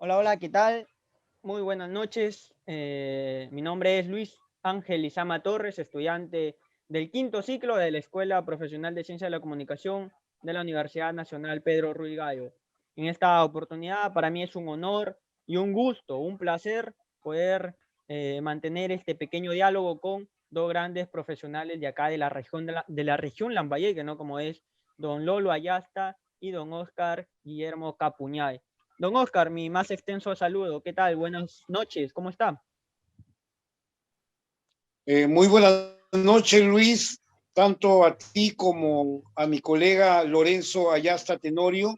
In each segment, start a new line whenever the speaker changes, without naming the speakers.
Hola, hola, ¿qué tal? Muy buenas noches. Mi nombre es Luis Ángel Lizama Torres, estudiante del quinto ciclo de la Escuela Profesional de Ciencia de la Comunicación de la Universidad Nacional Pedro Ruiz Gallo. En esta oportunidad, para mí es un honor y un gusto, un placer poder mantener este pequeño diálogo con dos grandes profesionales de acá de la región de la región Lambayeque, ¿no? Como es don Lolo Ayasta y don Oscar Guillermo Capuñay. Don Oscar, mi más extenso saludo. ¿Qué tal? Buenas noches. ¿Cómo está?
Muy buenas noches, Luis, tanto a ti como a mi colega Lorenzo Ayasta Tenorio.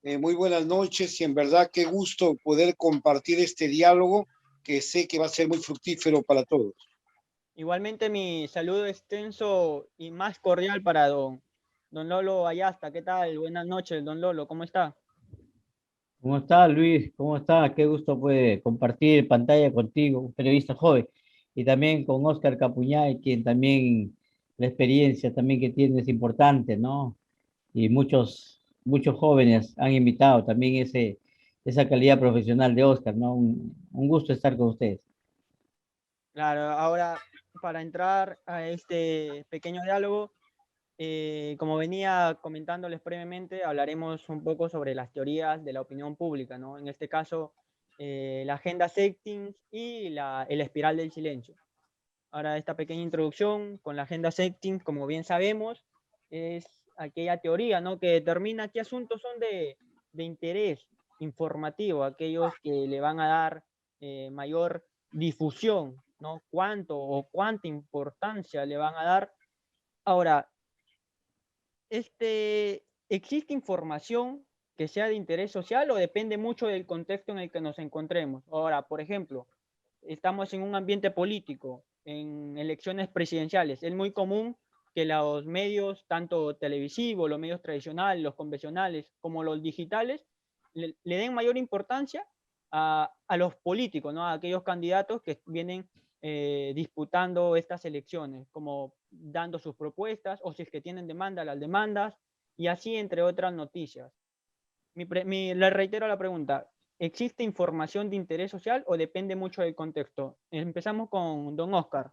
Muy buenas noches y en verdad qué gusto poder compartir este diálogo que sé que va a ser muy fructífero para todos.
Igualmente mi saludo extenso y más cordial para don Lolo Ayasta. ¿Qué tal? Buenas noches, don Lolo. ¿Cómo está?
¿Cómo está, Luis? ¿Cómo está? Qué gusto puede compartir pantalla contigo, un periodista joven, y también con Oscar Capuñay, quien también la experiencia también que tiene es importante, ¿no? Y muchos jóvenes han invitado también esa calidad profesional de Oscar, ¿no? Un gusto estar con ustedes.
Claro, ahora para entrar a este pequeño diálogo, como venía comentándoles previamente, hablaremos un poco sobre las teorías de la opinión pública, ¿no? En este caso, la agenda Sextins y el espiral del silencio. Ahora, esta pequeña introducción con la agenda Sextins, como bien sabemos, es aquella teoría, ¿no?, que determina qué asuntos son de interés informativo, aquellos que le van a dar mayor difusión, ¿no? Cuánto o cuánta importancia le van a dar. Ahora, ¿existe información que sea de interés social o depende mucho del contexto en el que nos encontremos? Ahora, por ejemplo, estamos en un ambiente político, en elecciones presidenciales. Es muy común que los medios, tanto televisivos, los medios tradicionales, los convencionales, como los digitales, le den mayor importancia a los políticos, ¿no? A aquellos candidatos que vienen disputando estas elecciones, como dando sus propuestas, o si es que tienen demanda, las demandas, y así entre otras noticias. Le reitero la pregunta, ¿existe información de interés social o depende mucho del contexto? Empezamos con don Oscar.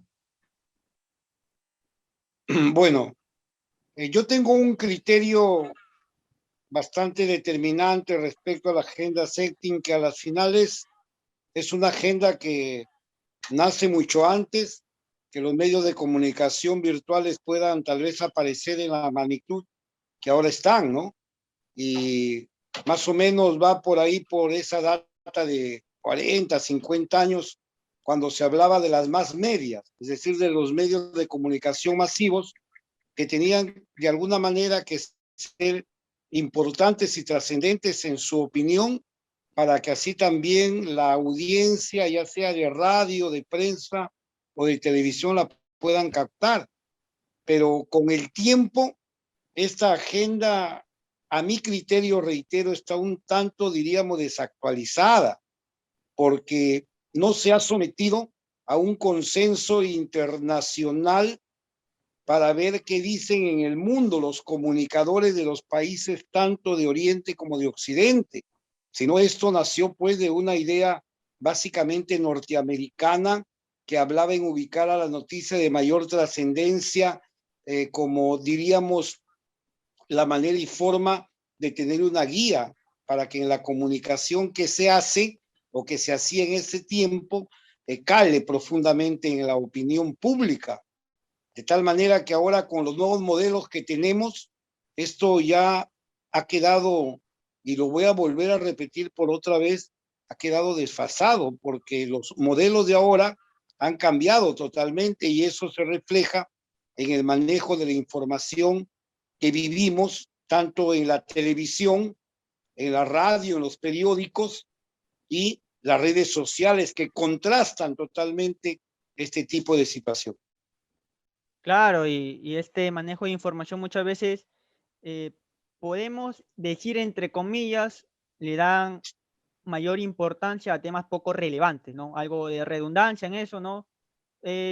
Bueno, yo tengo un criterio bastante determinante respecto a la agenda setting, que a las finales es una agenda que nace mucho antes que los medios de comunicación virtuales puedan tal vez aparecer en la magnitud que ahora están, ¿no? Y más o menos va por ahí, por esa data de 40, 50 años, cuando se hablaba de las más medias, es decir, de los medios de comunicación masivos que tenían de alguna manera que ser importantes y trascendentes en su opinión, para que así también la audiencia, ya sea de radio, de prensa o de televisión, la puedan captar. Pero con el tiempo, esta agenda, a mi criterio, reitero, está un tanto, diríamos, desactualizada, porque no se ha sometido a un consenso internacional para ver qué dicen en el mundo los comunicadores de los países tanto de Oriente como de Occidente. Sino esto nació pues de una idea básicamente norteamericana, que hablaba en ubicar a la noticia de mayor trascendencia, como diríamos la manera y forma de tener una guía para que en la comunicación que se hace o que se hacía en ese tiempo cale profundamente en la opinión pública. De tal manera que ahora con los nuevos modelos que tenemos, esto ya ha quedado, y lo voy a volver a repetir por otra vez, ha quedado desfasado, porque los modelos de ahora han cambiado totalmente y eso se refleja en el manejo de la información que vivimos, tanto en la televisión, en la radio, en los periódicos y las redes sociales, que contrastan totalmente este tipo de situación.
Claro, y este manejo de información muchas veces eh, podemos decir entre comillas, le dan mayor importancia a temas poco relevantes, ¿no? Algo de redundancia en eso, ¿no?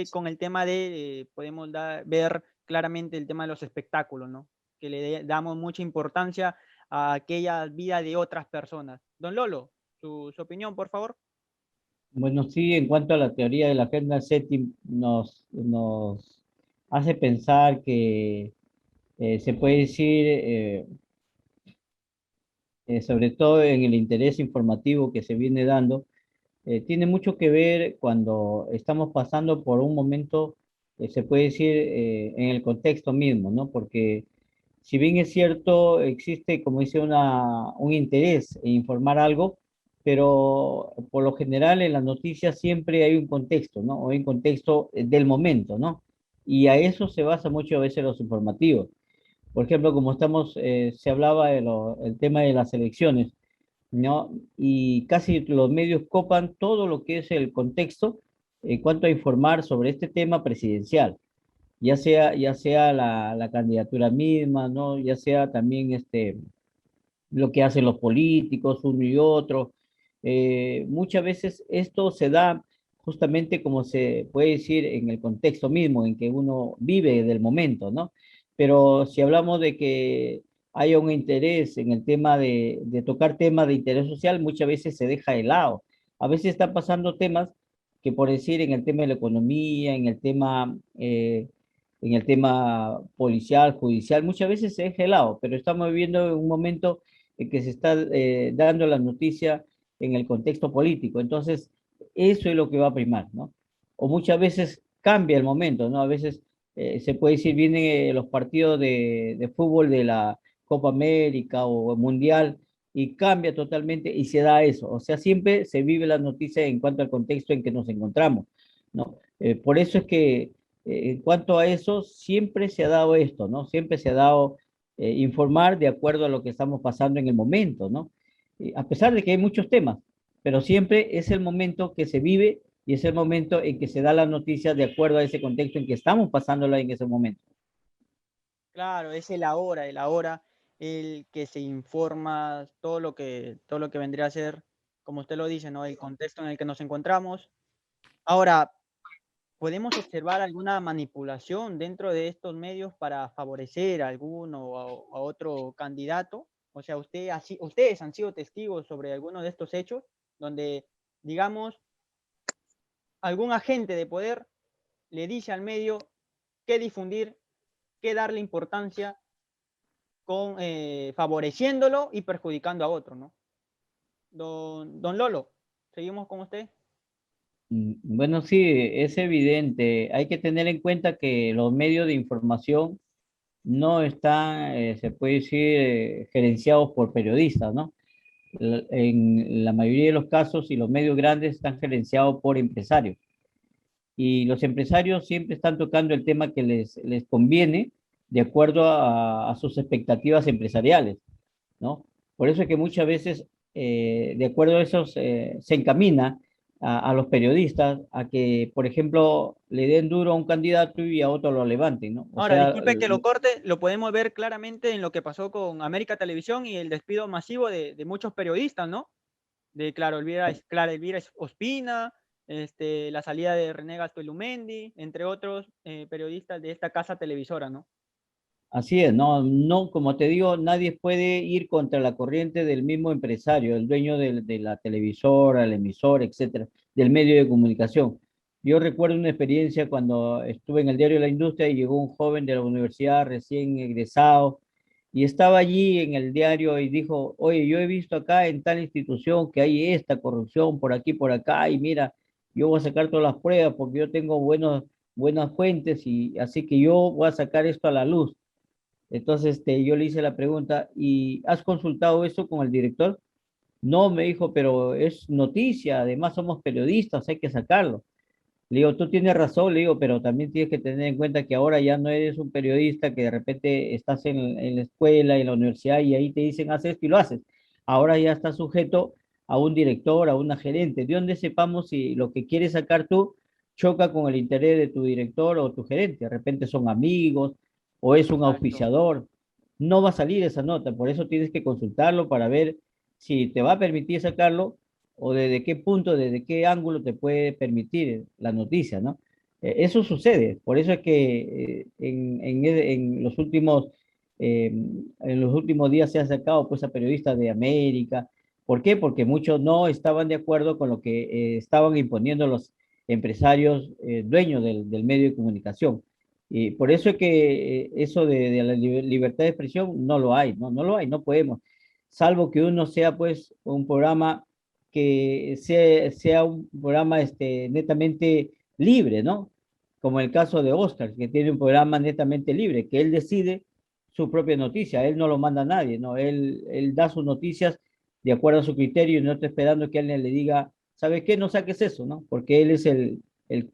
Con el tema podemos ver claramente el tema de los espectáculos, ¿no? Que damos mucha importancia a aquella vida de otras personas. Don Lolo, su opinión, por favor.
Bueno, sí, en cuanto a la teoría de la agenda setting, nos hace pensar que se puede decir, sobre todo en el interés informativo que se viene dando, tiene mucho que ver cuando estamos pasando por un momento, se puede decir, en el contexto mismo, ¿no? Porque si bien es cierto, existe, como dice, un interés en informar algo, pero por lo general en las noticias siempre hay un contexto, ¿no? O hay un contexto del momento, ¿no? Y a eso se basa muchas veces los informativos. Por ejemplo, como se hablaba el tema de las elecciones, ¿no? Y casi los medios copan todo lo que es el contexto en cuanto a informar sobre este tema presidencial, ya sea la candidatura misma, ¿no? Ya sea también lo que hacen los políticos, uno y otro. Muchas veces esto se da justamente como se puede decir en el contexto mismo en que uno vive del momento, ¿no? Pero si hablamos de que haya un interés en el tema de tocar temas de interés social, muchas veces se deja de lado. A veces están pasando temas que por decir en el tema de la economía, en el tema policial, judicial, muchas veces se deja de lado, pero estamos viviendo un momento que se está dando la noticia en el contexto político. Entonces, eso es lo que va a primar, ¿no? O muchas veces cambia el momento, ¿no? A veces se puede decir, vienen los partidos de fútbol de la Copa América o Mundial y cambia totalmente y se da eso. O sea, siempre se vive la noticia en cuanto al contexto en que nos encontramos, ¿no? Por eso es que en cuanto a eso, siempre se ha dado esto, ¿no? Siempre se ha dado informar de acuerdo a lo que estamos pasando en el momento, ¿no? A pesar de que hay muchos temas, pero siempre es el momento que se vive y es el momento en que se da la noticia de acuerdo a ese contexto en que estamos pasándola en ese momento.
Claro, es el ahora, el que se informa todo lo que vendría a ser, como usted lo dice, ¿no? El contexto en el que nos encontramos. Ahora, ¿podemos observar alguna manipulación dentro de estos medios para favorecer a alguno o a otro candidato? O sea, ustedes han sido testigos sobre alguno de estos hechos donde, digamos, algún agente de poder le dice al medio qué difundir, qué darle importancia, favoreciéndolo y perjudicando a otro, ¿no? Don Lolo, seguimos con usted.
Bueno, sí, es evidente. Hay que tener en cuenta que los medios de información no están, se puede decir, gerenciados por periodistas, ¿no? En la mayoría de los casos, y los medios grandes están gerenciados por empresarios. Y los empresarios siempre están tocando el tema que les conviene de acuerdo a sus expectativas empresariales, ¿no? Por eso es que muchas veces, de acuerdo a eso, se encamina a los periodistas a que, por ejemplo, le den duro a un candidato y a otro lo levanten, ¿no? O
Ahora,
sea,
disculpe que lo corte, lo podemos ver claramente en lo que pasó con América Televisión y el despido masivo de muchos periodistas, ¿no? De Clara Elvira Ospina, la salida de René Gastoilumendi, entre otros periodistas de esta casa televisora, ¿no?
así es, no, no, como te digo, nadie puede ir contra la corriente del mismo empresario, el dueño de la televisora, el emisor, etcétera, del medio de comunicación. Yo recuerdo una experiencia cuando estuve en el diario La Industria y llegó un joven de la universidad recién egresado y estaba allí en el diario y dijo, oye, yo he visto acá en tal institución que hay esta corrupción por aquí, por acá, y mira, yo voy a sacar todas las pruebas porque yo tengo buenas fuentes y así que yo voy a sacar esto a la luz. Entonces yo le hice la pregunta, ¿y has consultado eso con el director? No, me dijo, pero es noticia, además somos periodistas, hay que sacarlo. Le digo, tú tienes razón, le digo, pero también tienes que tener en cuenta que ahora ya no eres un periodista que de repente estás en la escuela, en la universidad y ahí te dicen, haz esto y lo haces. Ahora ya estás sujeto a un director, a una gerente, de donde sepamos si lo que quieres sacar tú choca con el interés de tu director o tu gerente. De repente son amigos o es un
Exacto.
auspiciador. No va a salir esa nota, por eso tienes que consultarlo para ver si te va a permitir sacarlo o desde qué punto, desde qué ángulo te puede permitir la noticia, ¿no? Eso sucede, por eso es que en los últimos días se ha sacado pues a periodistas de América, ¿Por qué? Porque muchos no estaban de acuerdo con lo que estaban imponiendo los empresarios dueños del medio de comunicación. Y por eso es que eso de la libertad de expresión no lo hay, ¿no? No lo hay, no podemos. Salvo que uno sea pues un programa que sea un programa netamente libre, ¿no? Como el caso de Oscar, que tiene un programa netamente libre, que él decide su propia noticia, él no lo manda a nadie, ¿no? Él da sus noticias de acuerdo a su criterio y no está esperando que alguien le diga, ¿sabes qué? No saques eso, ¿no? Porque él es el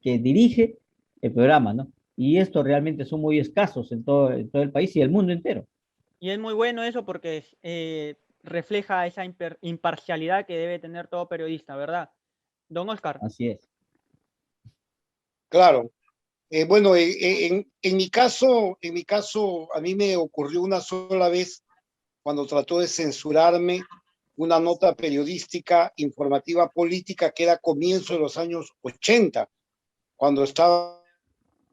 que dirige el programa, ¿no? Y estos realmente son muy escasos en todo el país y el mundo entero.
Y es muy bueno eso porque refleja esa imparcialidad que debe tener todo periodista, ¿verdad? Don Oscar.
Así es.
Claro. Bueno, en mi caso, a mí me ocurrió una sola vez cuando trató de censurarme una nota periodística informativa política que era comienzo de los años 80, cuando estaba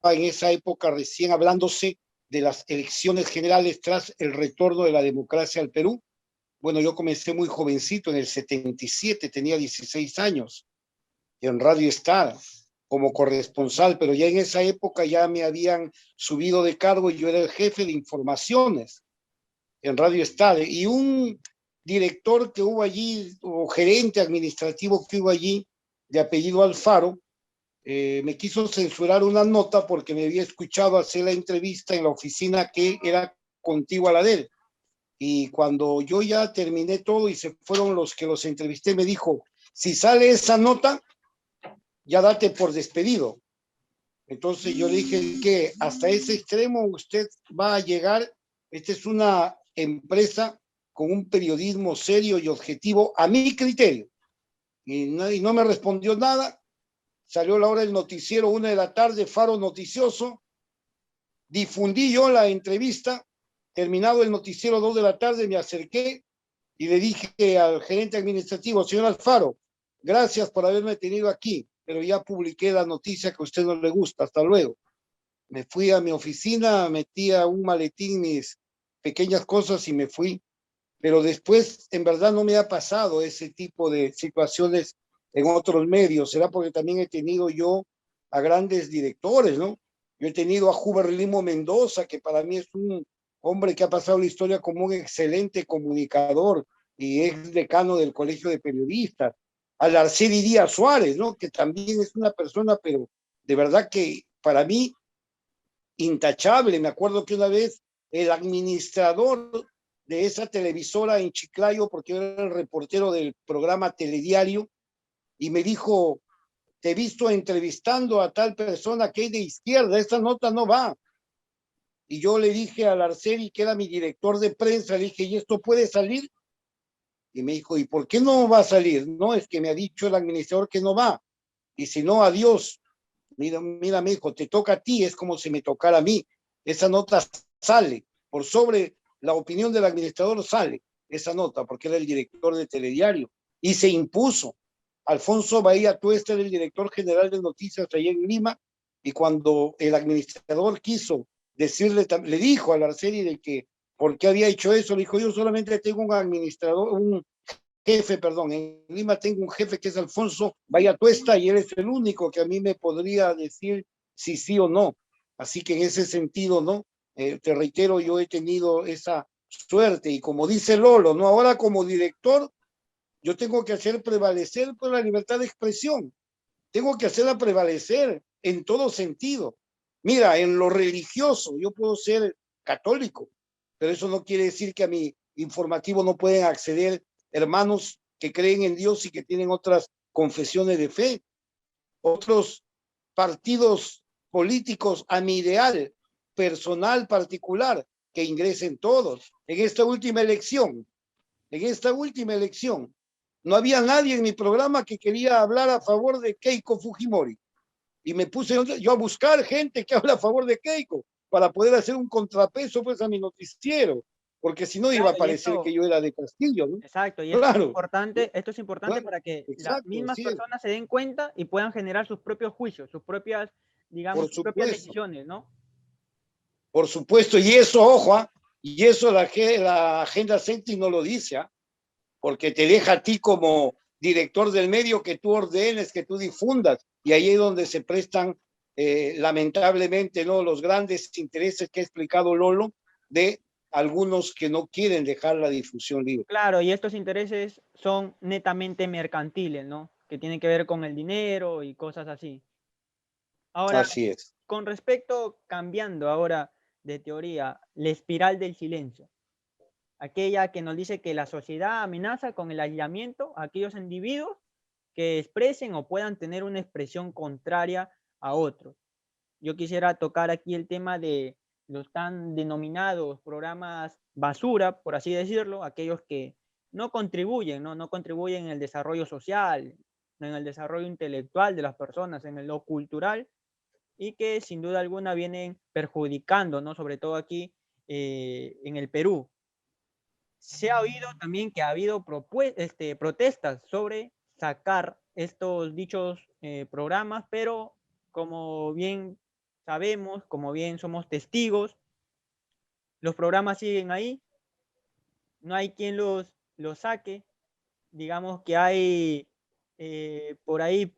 en esa época recién hablándose de las elecciones generales tras el retorno de la democracia al Perú. Bueno, yo comencé muy jovencito, en el 77, tenía 16 años, en Radio Star, como corresponsal, pero ya en esa época ya me habían subido de cargo y yo era el jefe de informaciones en Radio Star. Y un director que hubo allí, o gerente administrativo que hubo allí, de apellido Alfaro, me quiso censurar una nota porque me había escuchado hacer la entrevista en la oficina que era contigua a la de él. Y cuando yo ya terminé todo y se fueron los que los entrevisté, me dijo, si sale esa nota, ya date por despedido. Entonces yo le dije que hasta ese extremo usted va a llegar. Esta es una empresa con un periodismo serio y objetivo a mi criterio. Y no me respondió nada. Salió la hora del noticiero, 1 de la tarde, Faro Noticioso. Difundí yo la entrevista. Terminado el noticiero, 2 de la tarde, me acerqué y le dije al gerente administrativo, señor Alfaro, gracias por haberme tenido aquí, pero ya publiqué la noticia que a usted no le gusta, hasta luego. Me fui a mi oficina, metí a un maletín mis pequeñas cosas y me fui. Pero después, en verdad, no me ha pasado ese tipo de situaciones en otros medios. Será porque también he tenido yo a grandes directores, ¿no? Yo he tenido a Huber Limo Mendoza, que para mí es un hombre que ha pasado la historia como un excelente comunicador y es decano del Colegio de Periodistas. Al Arceli Díaz Suárez, ¿no? Que también es una persona, pero de verdad que para mí intachable. Me acuerdo que una vez el administrador de esa televisora en Chiclayo, porque yo era el reportero del programa Telediario, y me dijo, te he visto entrevistando a tal persona que es de izquierda, esta nota no va. Y yo le dije al Arceli, que era mi director de prensa, le dije, ¿y esto puede salir? Y me dijo, ¿y por qué no va a salir? No, es que me ha dicho el administrador que no va. Y si no, adiós. Mira, me dijo, te toca a ti, es como si me tocara a mí. Esa nota sale, por sobre la opinión del administrador sale esa nota, porque era el director de Telediario, y se impuso. Alfonso Bahía Tuesta era el director general de noticias allá en Lima, y cuando el administrador quiso decirle, le dijo a la serie de que por qué había hecho eso, le dijo, yo solamente tengo un administrador, un jefe, perdón, en Lima tengo un jefe que es Alfonso Bahía Tuesta y él es el único que a mí me podría decir si sí o no. Así que en ese sentido, ¿no? Te reitero, yo he tenido esa suerte y como dice Lolo, ¿no? Ahora como director, yo tengo que hacer prevalecer por la libertad de expresión. Tengo que hacerla prevalecer en todo sentido. Mira, en lo religioso, yo puedo ser católico, pero eso no quiere decir que a mi informativo no pueden acceder hermanos que creen en Dios y que tienen otras confesiones de fe, otros partidos políticos a mi ideal personal particular, que ingresen todos. En esta última elección, no había nadie en mi programa que quería hablar a favor de Keiko Fujimori. Y me puse yo a buscar gente que habla a favor de Keiko para poder hacer un contrapeso pues a mi noticiero, porque si no iba a parecer que yo era de Castillo, ¿no?
Exacto, y
Claro,
esto es importante
claro,
para que las
exacto,
mismas
sí,
personas se den cuenta y puedan generar sus propios juicios, sus propias, digamos,
por
sus propias
supuesto,
decisiones, ¿no?
por supuesto, y eso, ojo, y eso la agenda Senti no lo dice, porque te deja a ti como director del medio que tú ordenes, que tú difundas, y ahí es donde se prestan lamentablemente, ¿no?, los grandes intereses que ha explicado Lolo de algunos que no quieren dejar la difusión libre.
Claro, y estos intereses son netamente mercantiles, ¿no? Que tienen que ver con el dinero y cosas así. Ahora,
Así es.
con respecto, cambiando ahora de teoría, la espiral del silencio, aquella que nos dice que la sociedad amenaza con el aislamiento a aquellos individuos que expresen o puedan tener una expresión contraria a otros. Yo quisiera tocar aquí el tema de los tan denominados programas basura, por así decirlo, aquellos que no contribuyen, no contribuyen en el desarrollo social, en el desarrollo intelectual de las personas, en lo cultural, y que sin duda alguna vienen perjudicando, ¿no? Sobre todo aquí en el Perú. Se ha oído también que ha habido protestas sobre sacar estos dichos programas, pero como bien sabemos, como bien somos testigos, los programas siguen ahí, no hay quien los saque, digamos que hay por ahí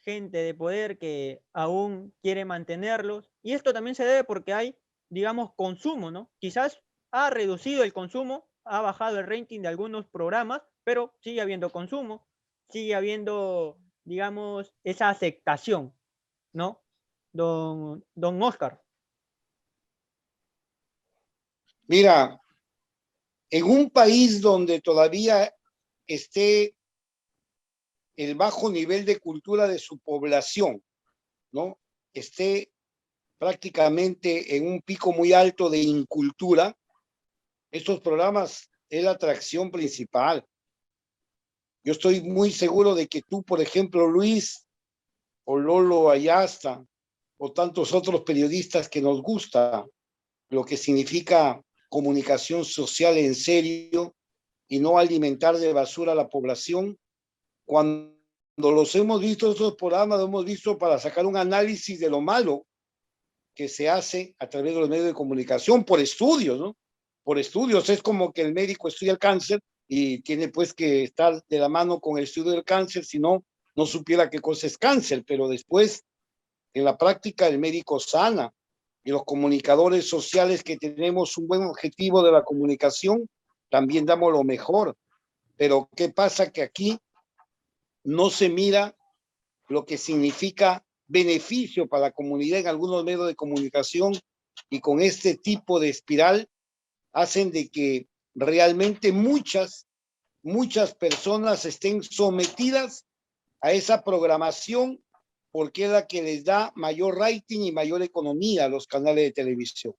gente de poder que aún quiere mantenerlos, y esto también se debe porque hay, digamos, consumo, ¿no? Quizás ha reducido el consumo, ha bajado el rating de algunos programas, pero sigue habiendo consumo, sigue habiendo, digamos, esa aceptación, ¿no? Don Oscar.
Mira, en un país donde todavía esté el bajo nivel de cultura de su población, ¿no?, esté prácticamente en un pico muy alto de incultura, estos programas es la atracción principal. Yo estoy muy seguro de que tú, por ejemplo, Luis, o Lolo Ayasta, o tantos otros periodistas que nos gusta lo que significa comunicación social en serio y no alimentar de basura a la población, cuando los hemos visto, estos programas los hemos visto para sacar un análisis de lo malo que se hace a través de los medios de comunicación por estudios, ¿no? Por estudios, es como que el médico estudia el cáncer y tiene pues que estar de la mano con el estudio del cáncer, si no, no supiera qué cosa es cáncer, pero después, en la práctica, el médico sana, y los comunicadores sociales que tenemos un buen objetivo de la comunicación, también damos lo mejor. Pero ¿qué pasa? Que aquí no se mira lo que significa beneficio para la comunidad en algunos medios de comunicación, y con este tipo de espiral hacen de que realmente muchas personas estén sometidas a esa programación porque es la que les da mayor rating y mayor economía a los canales de televisión.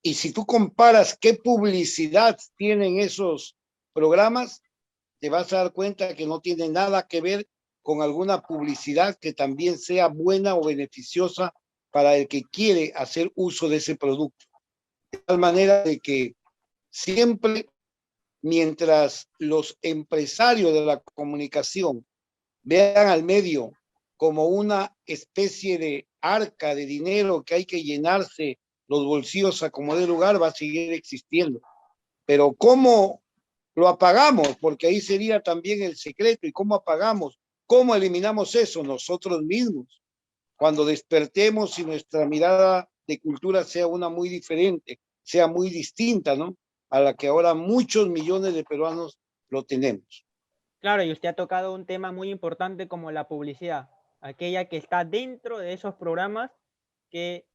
Y si tú comparas qué publicidad tienen esos programas, te vas a dar cuenta que no tiene nada que ver con alguna publicidad que también sea buena o beneficiosa para el que quiere hacer uso de ese producto. De tal manera de que siempre, mientras los empresarios de la comunicación vean al medio como una especie de arca de dinero que hay que llenarse los bolsillos a como de lugar, va a seguir existiendo. Pero ¿cómo lo apagamos? Porque ahí sería también el secreto. ¿Y cómo apagamos? ¿Cómo eliminamos eso? Nosotros mismos. Cuando despertemos y nuestra mirada de cultura sea una muy diferente, sea muy distinta, ¿no?, a la que ahora muchos millones de peruanos lo tenemos.
Claro, y usted ha tocado un tema muy importante como la publicidad, aquella que está dentro de esos programas que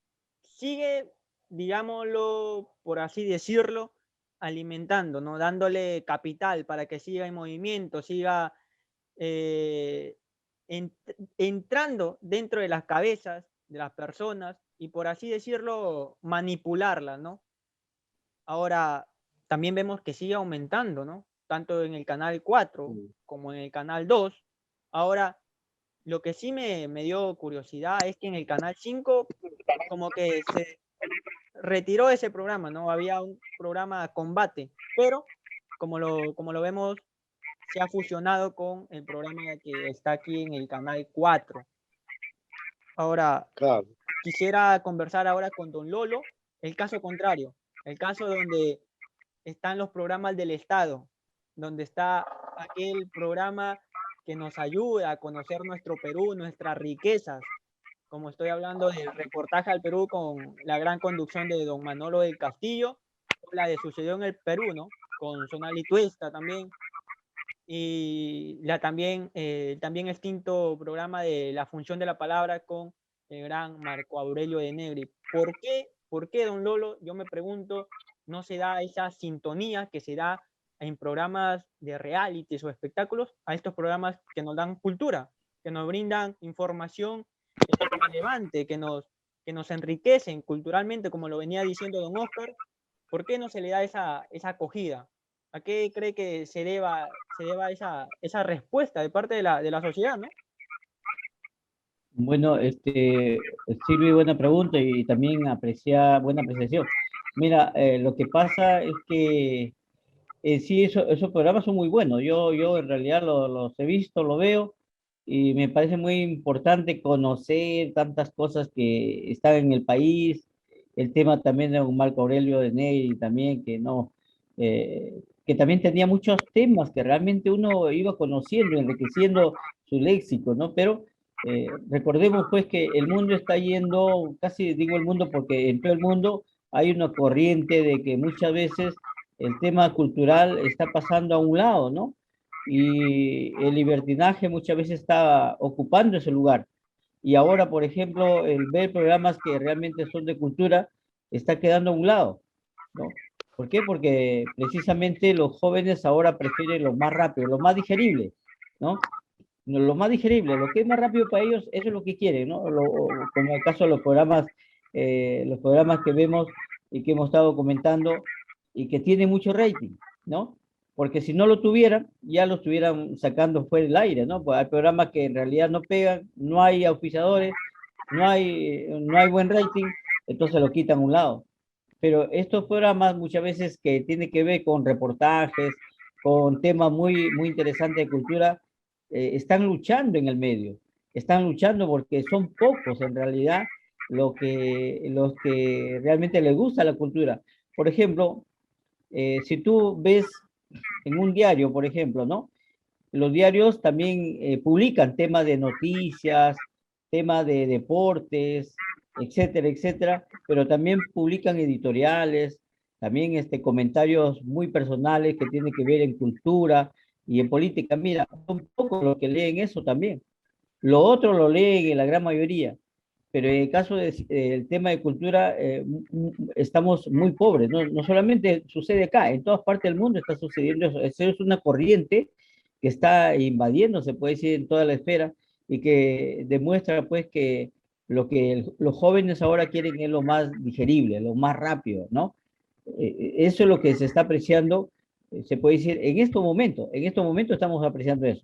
sigue, digámoslo, por así decirlo, alimentando, ¿no? Dándole capital para que siga en movimiento, siga eh, en, entrando dentro de las cabezas de las personas y, por así decirlo, manipularlas, ¿no? Ahora, también vemos que sigue aumentando, ¿no? Tanto en el canal 4 como en el canal 2. Ahora, lo que sí me dio curiosidad es que en el canal 5 como que se retiró ese programa, ¿no? Había un programa Combate, pero como lo vemos, se ha fusionado con el programa que está aquí en el canal 4. Ahora,
Claro.
quisiera conversar ahora con don Lolo, el caso contrario, el caso donde están los programas del Estado, donde está aquel programa que nos ayuda a conocer nuestro Perú, nuestras riquezas, como estoy hablando del reportaje al Perú con la gran conducción de don Manolo del Castillo, la de Sucedió en el Perú, ¿no? Con Sonali Tuesta también, y también extinto programa de La Función de la Palabra con el gran Marco Aurelio de Negri. ¿Por qué, don Lolo? Yo me pregunto, no se da esa sintonía que se da en programas de realities o espectáculos a estos programas que nos dan cultura, que nos brindan información relevante, que nos enriquecen culturalmente, como lo venía diciendo don Oscar? ¿Por qué no se le da esa acogida? ¿A qué cree que se deba esa respuesta de parte de la sociedad, ¿no?
Bueno, Silvi, buena pregunta y también buena apreciación. Mira, lo que pasa es que sí, esos programas son muy buenos. Yo en realidad los he visto, lo veo y me parece muy importante conocer tantas cosas que están en el país. El tema también de un Marco Aurelio de Negri también, que también tenía muchos temas que realmente uno iba conociendo, enriqueciendo su léxico, ¿no? Pero recordemos pues que el mundo está yendo, casi digo el mundo porque en todo el mundo hay una corriente de que muchas veces el tema cultural está pasando a un lado, ¿no? Y el libertinaje muchas veces está ocupando ese lugar. Y ahora, por ejemplo, el ver programas que realmente son de cultura está quedando a un lado, ¿no? ¿Por qué? Porque precisamente los jóvenes ahora prefieren lo más rápido, lo más digerible, ¿no? Lo más digerible, lo que es más rápido para ellos, eso es lo que quieren, ¿no? Como el caso de los programas que vemos y que hemos estado comentando y que tienen mucho rating, ¿no? Porque si no lo tuvieran, ya lo estuvieran sacando fuera del aire, ¿no? Pues hay programas que en realidad no pegan, no hay auspiciadores, no hay buen rating, entonces lo quitan a un lado. Pero estos programas muchas veces que tienen que ver con reportajes, con temas muy interesantes de cultura, están luchando en el medio, están luchando porque son pocos en realidad los que realmente les gusta la cultura. Por ejemplo, si tú ves en un diario, por ejemplo, ¿no? Los diarios también publican temas de noticias, temas de deportes, etcétera, etcétera, pero también publican editoriales, también comentarios muy personales que tienen que ver en cultura y en política. Mira, son pocos los que leen eso también. Lo otro lo leen en la gran mayoría, pero en el caso del tema de cultura estamos muy pobres, ¿no? No solamente sucede acá, en todas partes del mundo está sucediendo eso. Eso es una corriente que está invadiendo, se puede decir, en toda la esfera y que demuestra pues que lo que los jóvenes ahora quieren es lo más digerible, lo más rápido, ¿no? Eso es lo que se está apreciando, se puede decir, en estos momentos estamos apreciando eso.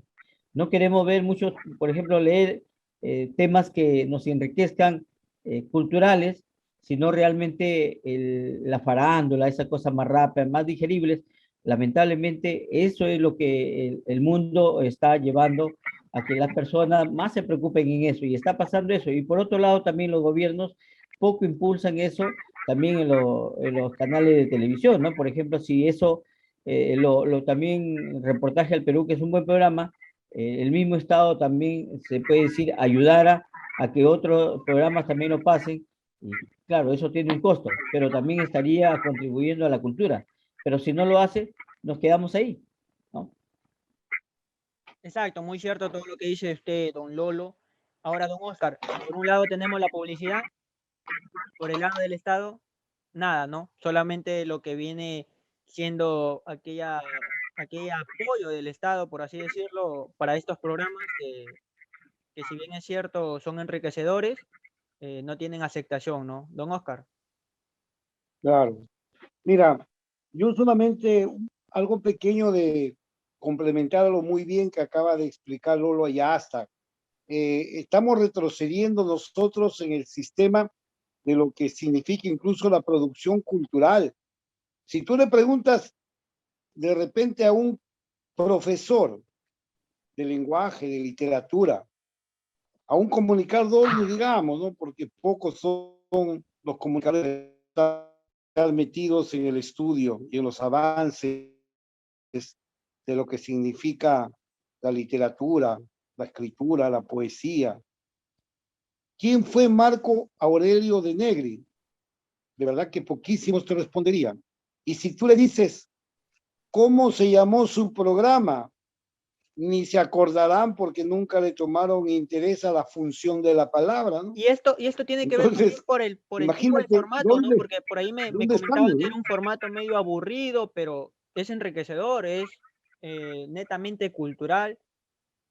No queremos ver muchos, por ejemplo, leer temas que nos enriquezcan culturales, sino realmente la farándula, esas cosas más rápidas, más digeribles. Lamentablemente, eso es lo que el mundo está llevando a que las personas más se preocupen en eso, y está pasando eso. Y por otro lado, también los gobiernos poco impulsan eso también en los canales de televisión, ¿no? Por ejemplo, si eso, también Reportaje al Perú, que es un buen programa, el mismo Estado también se puede decir ayudara a que otros programas también lo pasen. Y claro, eso tiene un costo, pero también estaría contribuyendo a la cultura. Pero si no lo hace, nos quedamos ahí, ¿no?
Exacto, muy cierto todo lo que dice usted, don Lolo. Ahora, don Oscar, por un lado tenemos la publicidad, por el lado del Estado, nada, ¿no? Solamente lo que viene siendo aquel apoyo del Estado, por así decirlo, para estos programas que si bien es cierto, son enriquecedores, no tienen aceptación, ¿no? Don Oscar.
Claro. Mira, yo solamente algo pequeño de complementarlo muy bien que acaba de explicar Lolo Ayasta. Estamos retrocediendo nosotros en el sistema de lo que significa incluso la producción cultural. Si tú le preguntas de repente a un profesor de lenguaje, de literatura, a un comunicador, digamos, ¿no? Porque pocos son los comunicadores que están metidos en el estudio y en los avances de lo que significa la literatura, la escritura, la poesía. ¿Quién fue Marco Aurelio de Negri? De verdad que poquísimos te responderían. Y si tú le dices, ¿cómo se llamó su programa? Ni se acordarán porque nunca le tomaron interés a la función de la palabra, ¿no?
Y esto tiene que ver también
Entonces,
por el tipo de
imagínate,
formato, ¿no? Porque por ahí me
¿dónde
comentaban
estamos,
que
no?
era un formato medio aburrido, pero es enriquecedor, es netamente cultural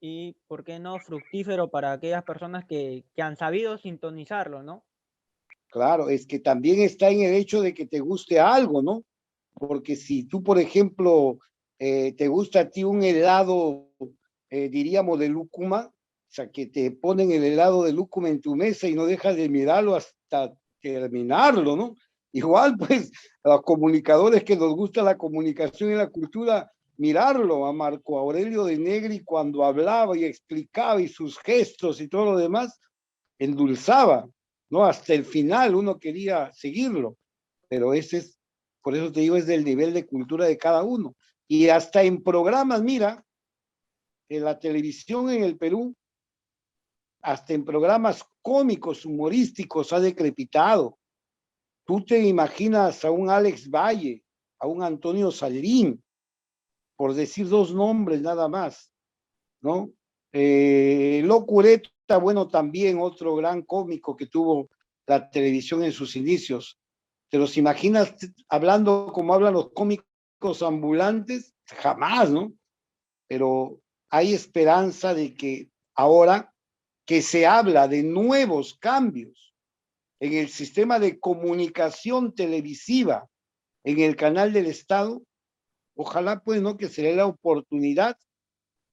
y, ¿por qué no, fructífero para aquellas personas que han sabido sintonizarlo, ¿no?
Claro, es que también está en el hecho de que te guste algo, ¿no? Porque si tú, por ejemplo, te gusta a ti un helado, diríamos, de lúcuma, o sea, que te ponen el helado de lúcuma en tu mesa y no dejas de mirarlo hasta terminarlo, ¿no? Igual, pues, a los comunicadores que nos gusta la comunicación y la cultura, mirarlo a Marco Aurelio de Negri cuando hablaba y explicaba y sus gestos y todo lo demás, endulzaba, ¿no? Hasta el final uno quería seguirlo, pero ese es, por eso te digo, es del nivel de cultura de cada uno. Y hasta en programas, mira, en la televisión en el Perú, hasta en programas cómicos, humorísticos, ha decrepitado. Tú te imaginas a un Alex Valle, a un Antonio Salín, por decir dos nombres nada más, ¿no? Locureta, bueno, también otro gran cómico que tuvo la televisión en sus inicios. ¿Te los imaginas hablando como hablan los cómicos ambulantes? Jamás, ¿no? Pero hay esperanza de que ahora que se habla de nuevos cambios en el sistema de comunicación televisiva en el canal del Estado, ojalá pues, ¿no? Que se dé la oportunidad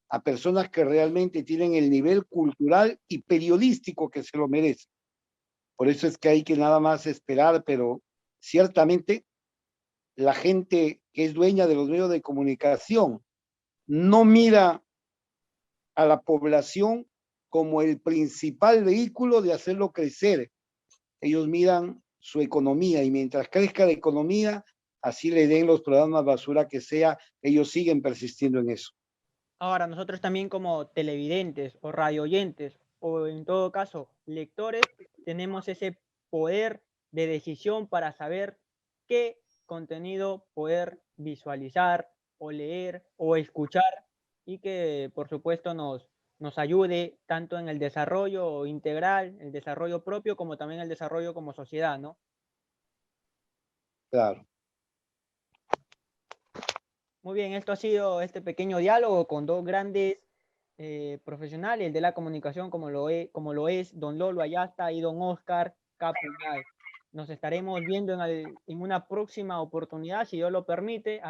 a personas que realmente tienen el nivel cultural y periodístico que se lo merecen. Por eso es que hay que nada más esperar, pero ciertamente la gente que es dueña de los medios de comunicación no mira a la población como el principal vehículo de hacerlo crecer. Ellos miran su economía y mientras crezca la economía, así le den los programas basura que sea, ellos siguen persistiendo en eso.
Ahora, nosotros también como televidentes o radio oyentes o en todo caso lectores, tenemos ese poder de decisión para saber qué contenido poder visualizar o leer o escuchar y que por supuesto nos ayude tanto en el desarrollo integral, el desarrollo propio, como también el desarrollo como sociedad, ¿no?
Claro.
Muy bien, esto ha sido este pequeño diálogo con dos grandes profesionales de la comunicación como lo es don Lolo Ayasta y don Oscar Capuñal. Nos estaremos viendo en una próxima oportunidad, si Dios lo permite.